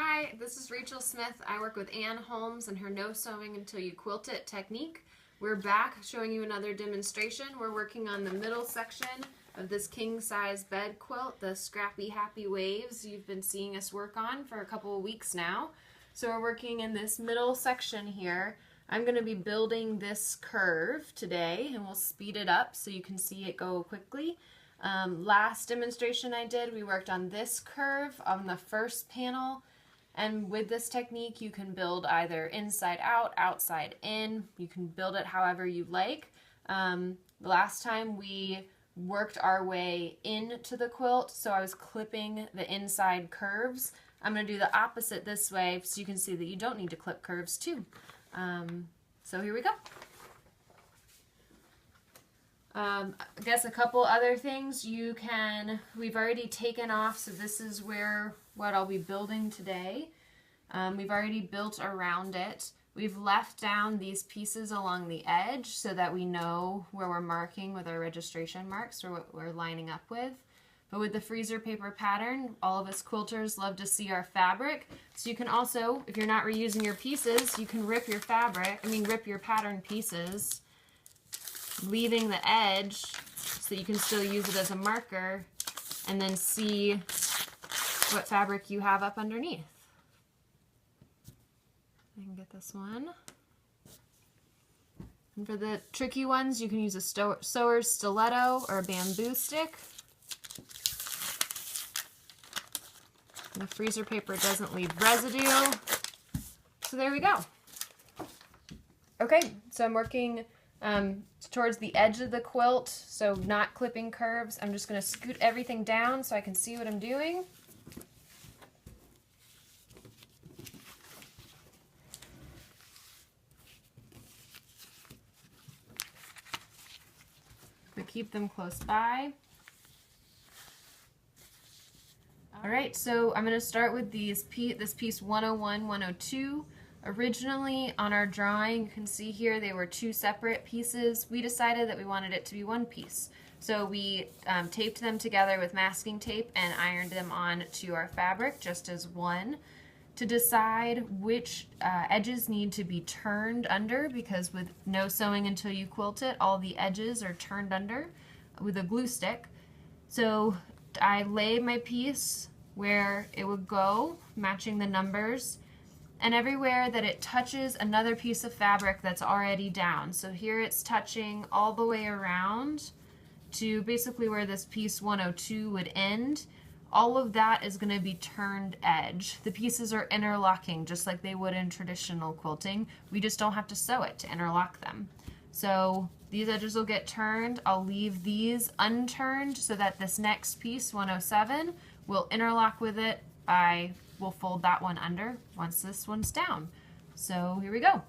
Hi, this is Rachel Smith. I work with Ann Holmes and her No Sewing Until You Quilt It technique. We're back showing you another demonstration. We're working on the middle section of this king size bed quilt, the Scrappy Happy Waves you've been seeing us work on for a couple of weeks now. So we're working in this middle section here. I'm going to be building this curve today and we'll speed it up so you can see it go quickly. Last demonstration I did, we worked on this curve on the first panel. And with this technique, you can build either inside out, outside in. You can build it however you like. The last time we worked our way into the quilt, so I was clipping the inside curves. I'm going to do the opposite this way so you can see that you don't need to clip curves too. So here we go. I guess a couple other things we've already taken off, so this is what I'll be building today. We've already built around it. We've left down these pieces along the edge so that we know where we're marking with our registration marks or what we're lining up with. But with the freezer paper pattern, all of us quilters love to see our fabric. So you can also, if you're not reusing your pieces, you can rip your pattern pieces, leaving the edge so that you can still use it as a marker and then see what fabric you have up underneath. I can get this one. And for the tricky ones, you can use a sewer's stiletto or a bamboo stick. And the freezer paper doesn't leave residue. So there we go. Okay, so I'm working towards the edge of the quilt, so not clipping curves. I'm just going to scoot everything down so I can see what I'm doing. But keep them close by. Alright, so I'm going to start with this piece 101, 102. Originally on our drawing, you can see here they were two separate pieces. We decided that we wanted it to be one piece. So we taped them together with masking tape and ironed them on to our fabric just as one. To decide which edges need to be turned under, because with No Sewing Until You Quilt It, all the edges are turned under with a glue stick. So I lay my piece where it would go, matching the numbers, and everywhere that it touches another piece of fabric that's already down. So here it's touching all the way around to basically where this piece 102 would end. All of that is going to be turned edge. The pieces are interlocking just like they would in traditional quilting. We just don't have to sew it to interlock them. So these edges will get turned. I'll leave these unturned so that this next piece, 107, will interlock with it. We'll fold that one under once this one's down. So here we go.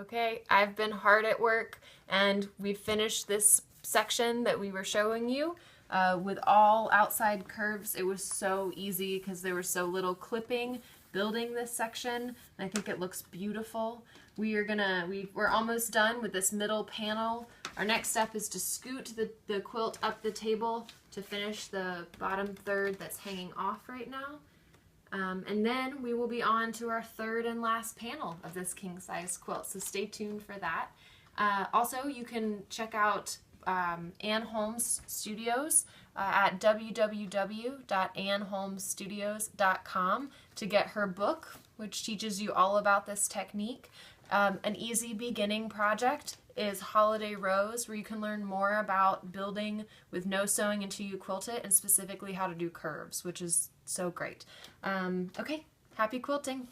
Okay, I've been hard at work and we finished this section that we were showing you with all outside curves. It was so easy because there was so little clipping building this section, and I think it looks beautiful. We're almost done with this middle panel. Our next step is to scoot the quilt up the table to finish the bottom third that's hanging off right now. And then we will be on to our third and last panel of this king size quilt, so stay tuned for that. Also, you can check out Ann Holmes Studios at www.annholmesstudios.com to get her book, which teaches you all about this technique. An easy beginning project is Holiday Rows, where you can learn more about building with no sewing until you quilt it, and specifically how to do curves, which is so great. Okay, happy quilting!